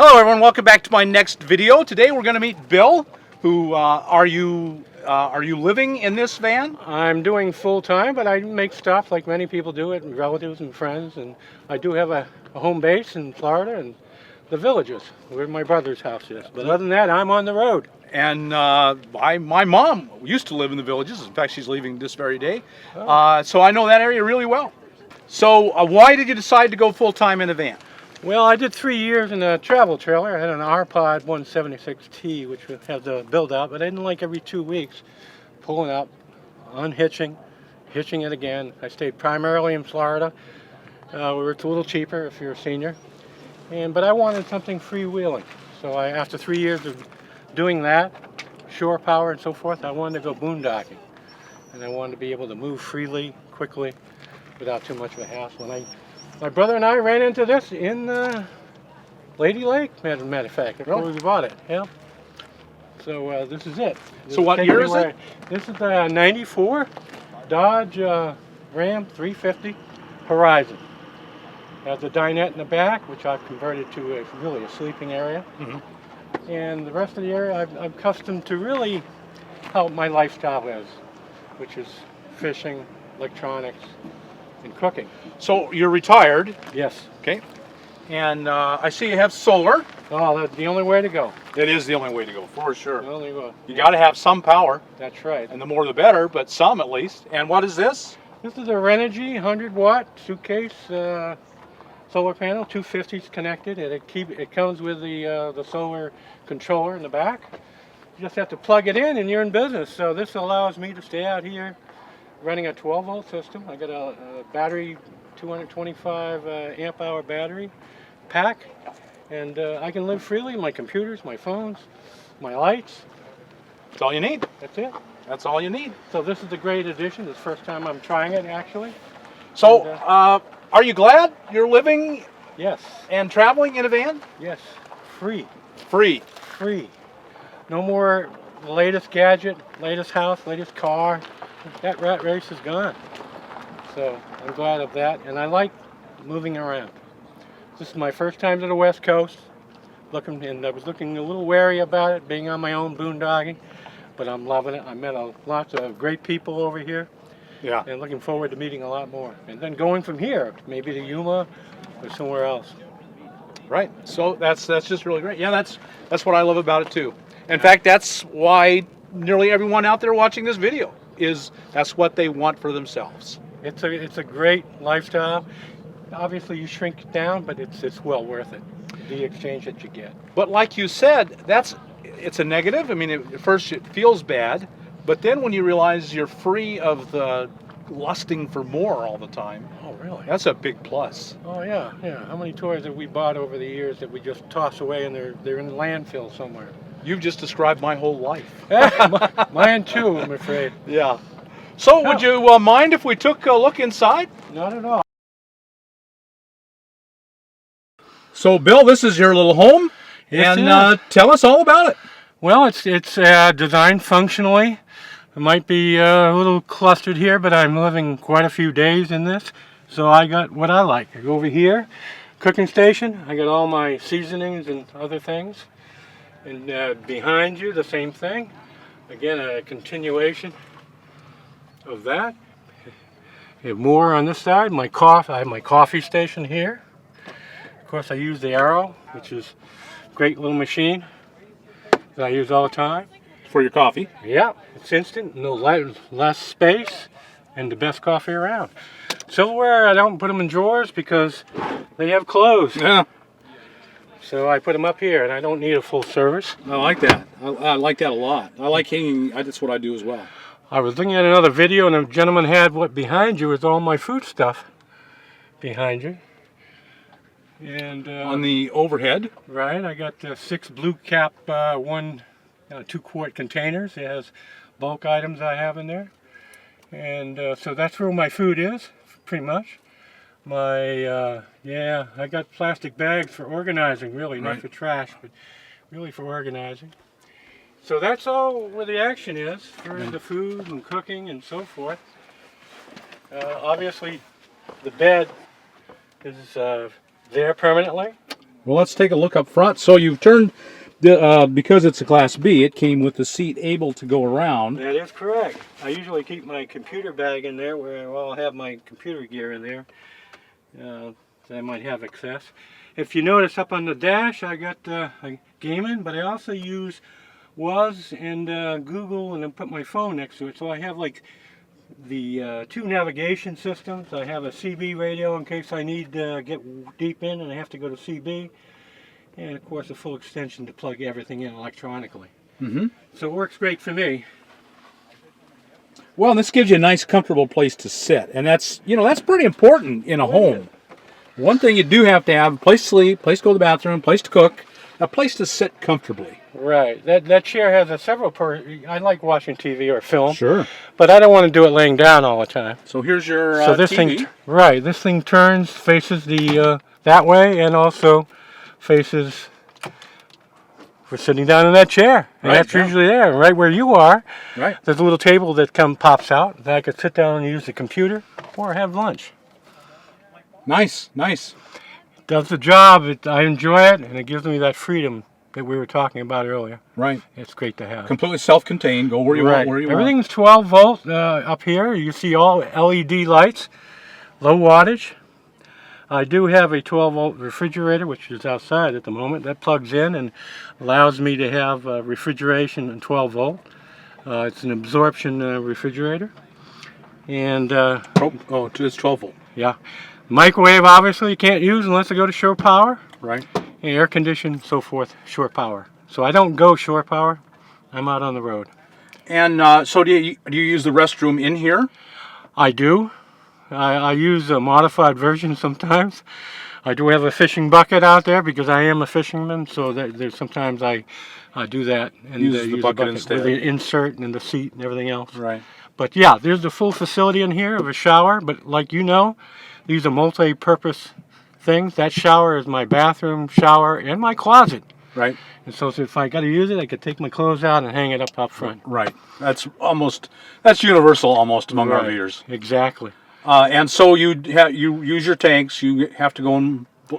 Hello everyone, welcome back to my next video. Today we're going to meet Bill. Who are you living in this van? I'm doing full time, but I make stuff like many people do it, relatives and friends, and I do have a home base in Florida and the Villages, where my brother's house is. But other than that, I'm on the road. And my mom used to live in the Villages. In fact, she's leaving this very day. So I know that area really well. So why did you decide to go full time in a van? Well, I did 3 years in a travel trailer. I had an R-Pod 176T, which has a build out, but I didn't like every 2 weeks pulling up, unhitching, hitching it again. I stayed primarily in Florida, where it's a little cheaper if you're a senior. But I wanted something freewheeling. So after 3 years of doing that, shore power and so forth, I wanted to go boondocking. And I wanted to be able to move freely, quickly, without too much of a hassle. And my brother and I ran into this in Lady Lake, matter of fact. That's where we bought it. Yeah. So this is it. So what year is it? This is a '94 Dodge Ram 350 Horizon. It has a dinette in the back, which I've converted to really a sleeping area. Mm-hmm. And the rest of the area I've custom to really how my lifestyle is, which is fishing, electronics, and cooking. So you're retired? Yes. Okay. And I see you have solar. Oh, that's the only way to go. It is the only way to go, for sure. The only way. You got to have some power. That's right. And the more the better, but some at least. And what is this? This is a Renergie 100-watt Suitcase solar panel, 250s connected, and it comes with the solar controller in the back. You just have to plug it in and you're in business. So this allows me to stay out here running a 12-volt system. I got a battery, 225 amp hour battery pack, and I can live freely. My computers, my phones, my lights. That's all you need. That's it. That's all you need. So this is a great addition. It's the first time I'm trying it, actually. So, are you glad you're living yes, and traveling in a van? Yes. Free. Free. Free. No more latest gadget, latest house, latest car. That rat race is gone. So I'm glad of that, and I like moving around. This is my first time to the West Coast, and I was looking a little wary about it, being on my own boondogging, but I'm loving it. I met lots of great people over here, yeah, and looking forward to meeting a lot more. And then going from here, maybe to Yuma or somewhere else. Right. So that's just really great. Yeah, that's what I love about it too. In fact, that's why nearly everyone out there watching this video that's what they want for themselves. It's a great lifestyle. Obviously, you shrink it down, but it's well worth it. The exchange that you get. But like you said, it's a negative. I mean, at first it feels bad, but then when you realize you're free of the lusting for more all the time. Oh, really? That's a big plus. Oh, yeah, yeah. How many toys have we bought over the years that we just toss away and they're in the landfill somewhere? You've just described my whole life. Mine too, I'm afraid. Yeah. So would you mind if we took a look inside? Not at all. So Bill, this is your little home, and tell us all about it. Well, it's designed functionally. It might be a little clustered here, but I'm living quite a few days in this, so I got what I like. I go over here, cooking station. I got all my seasonings and other things. And behind you, the same thing. Again, a continuation of that. You have more on this side. I have my coffee station here. Of course, I use the Arrow, which is a great little machine that I use all the time. For your coffee? Yeah, it's instant, no less space, and the best coffee around. Silverware, I don't put them in drawers because they have clothes. Yeah. So I put them up here, and I don't need a full service. I like that. I like that a lot. I like hanging. That's what I do as well. I was looking at another video, and a gentleman had what behind you is all my food stuff behind you. And on the overhead, right? I got 6 blue cap 2-quart containers. It has bulk items I have in there, and so that's where my food is, pretty much. I got plastic bags for organizing, really, not for trash, but really for organizing. So that's all where the action is for the food and cooking and so forth. Obviously, the bed is there permanently. Well, let's take a look up front. So you've turned, because it's a Class B, it came with the seat able to go around. That is correct. I usually keep my computer bag in there where I'll have my computer gear in there. So I might have access. If you notice up on the dash, I got gaming, but I also use WAS and Google, and then put my phone next to it. So I have like the 2 navigation systems. I have a CB radio in case I need to get deep in and I have to go to CB. And of course a full extension to plug everything in electronically. So it works great for me. Well, this gives you a nice, comfortable place to sit, and that's pretty important in a home. One thing you do have to have: a place to sleep, place to go to the bathroom, place to cook, a place to sit comfortably. Right. That chair has several I like watching TV or film. Sure. But I don't want to do it laying down all the time. So here's your so this TV. This thing turns, faces the that way, and also faces. We're sitting down in that chair, and that's usually there, right where you are. Right. There's a little table that pops out that I could sit down and use the computer or have lunch. Nice, nice. Does the job. I enjoy it, and it gives me that freedom that we were talking about earlier. Right. It's great to have. Completely self-contained. Go where you want, where you want. Everything's 12 volt up here. You see all LED lights, low wattage. I do have a 12 volt refrigerator, which is outside at the moment. That plugs in and allows me to have refrigeration in 12 volt. It's an absorption refrigerator. And it's 12 volt. Yeah. Microwave, obviously, you can't use unless I go to shore power. Right. And air condition, so forth, shore power. So I don't go shore power. I'm out on the road. And so do you use the restroom in here? I do. I use a modified version sometimes. I do have a fishing bucket out there because I am a fisherman, so there's sometimes I do that and use the bucket instead with the insert and the seat and everything else. Right. But yeah, there's the full facility in here of a shower. But like you know, these are multi-purpose things. That shower is my bathroom, shower, and my closet. Right. And so if I got to use it, I could take my clothes out and hang it up front. Right. That's universal almost among our viewers. Exactly. And so you use your tanks. You have to go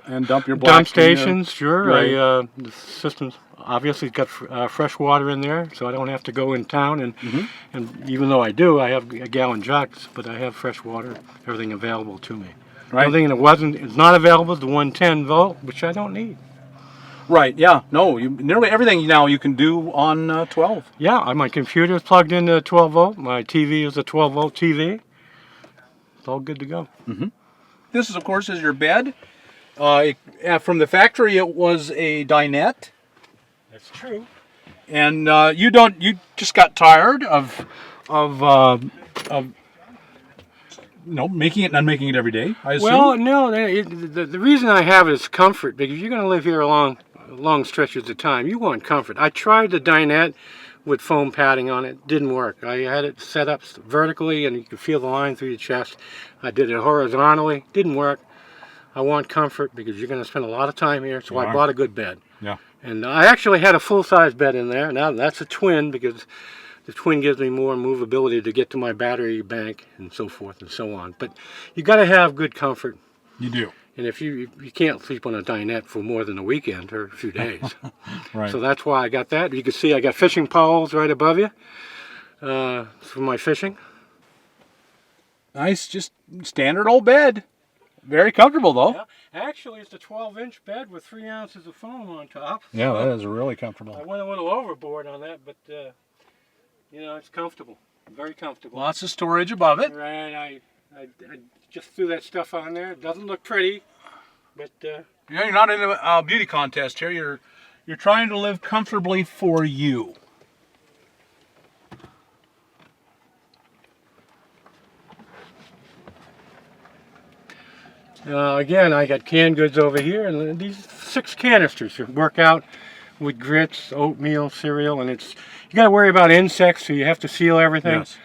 and dump your dump blacks stations. Sure. Right. The system's obviously got fresh water in there, so I don't have to go in town. And even though I do, I have gallon jugs, but I have fresh water, everything available to me. Right. The only thing that is not available is the 110 volt, which I don't need. Right. Yeah. No. Nearly everything now you can do on 12. Yeah. My computer is plugged into 12 volt. My TV is a 12 volt TV. It's all good to go. This is, of course, your bed. From the factory, it was a dinette. That's true. And you just got tired of making it and unmaking it every day, I assume? Well, no. The reason I have it is comfort, because you're going to live here long stretches of time. You want comfort. I tried the dinette with foam padding on it. Didn't work. I had it set up vertically, and you could feel the line through your chest. I did it horizontally. Didn't work. I want comfort because you're going to spend a lot of time here, so I bought a good bed. Yeah. And I actually had a full-size bed in there. Now that's a twin because the twin gives me more movability to get to my battery bank and so forth and so on. But you got to have good comfort. You do. And if you can't sleep on a dinette for more than a weekend or a few days. Right. So that's why I got that. You can see I got fishing poles right above you for my fishing. Nice, just standard old bed. Very comfortable though. Yeah. Actually, it's a 12-inch bed with 3 ounces of foam on top. Yeah, that is really comfortable. I went a little overboard on that, but it's comfortable. Very comfortable. Lots of storage above it. Right. I just threw that stuff on there. It doesn't look pretty, but you're not in a beauty contest here. You're trying to live comfortably for you. Again, I got canned goods over here, and these 6 canisters work out with grits, oatmeal, cereal, and you got to worry about insects, so you have to seal everything. Yes.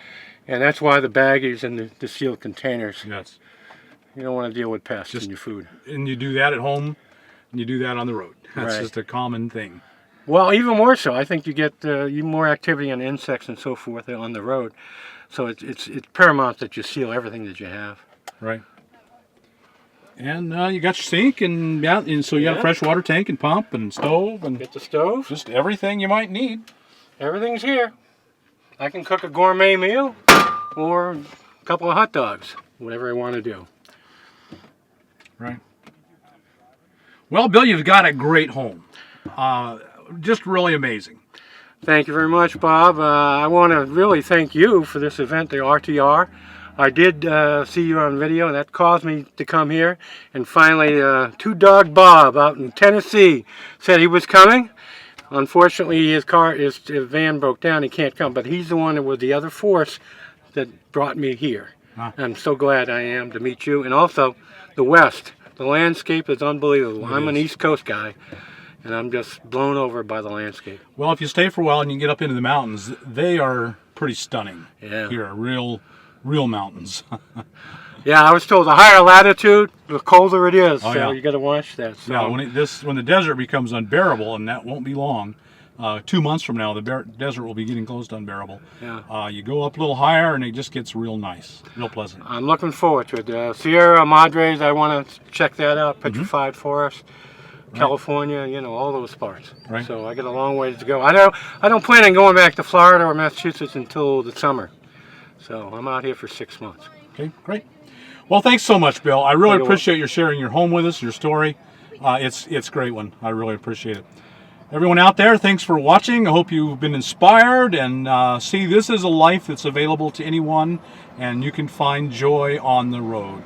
And that's why the baggies and the sealed containers. Yes. You don't want to deal with pests in your food. And you do that at home, and you do that on the road. That's just a common thing. Well, even more so. I think you get more activity on insects and so forth on the road. So it's paramount that you seal everything that you have. Right. And you got your sink, and yeah, and so you got a fresh water tank and pump and stove and Get the stove. just everything you might need. Everything's here. I can cook a gourmet meal or a couple of hot dogs, whatever I want to do. Right. Well, Bill, you've got a great home. Just really amazing. Thank you very much, Bob. I want to really thank you for this event, the RTR. I did see you on video, and that caused me to come here. And finally, Two Dog Bob out in Tennessee said he was coming. Unfortunately, his van broke down. He can't come, but he's the one that was the other force that brought me here. Huh. I'm so glad I am to meet you. And also, the West. The landscape is unbelievable. I'm an East Coast guy, and I'm just blown over by the landscape. Well, if you stay for a while and you get up into the mountains, they are pretty stunning. Yeah. Here, real mountains. Yeah, I was told the higher latitude, the colder it is. Oh, so yeah. you got to watch that. So. Now, when the desert becomes unbearable, and that won't be long, 2 months from now, the desert will be getting close to unbearable. Yeah. You go up a little higher, and it just gets real nice, real pleasant. I'm looking forward to it. Sierra Madres, I want to check that out. Petrified Forest, California, you know, all those parts. Right. So I got a long ways to go. I don't plan on going back to Florida or Massachusetts until the summer. So I'm out here for 6 months. Okay, great. Well, thanks so much, Bill. I really You're appreciate you sharing your home with us, your story. It's a great one. I really appreciate it. Everyone out there, thanks for watching. I hope you've been inspired and see this is a life that's available to anyone, and you can find joy on the road.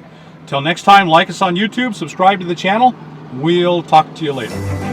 Till next time, like us on YouTube, subscribe to the channel. We'll talk to you later.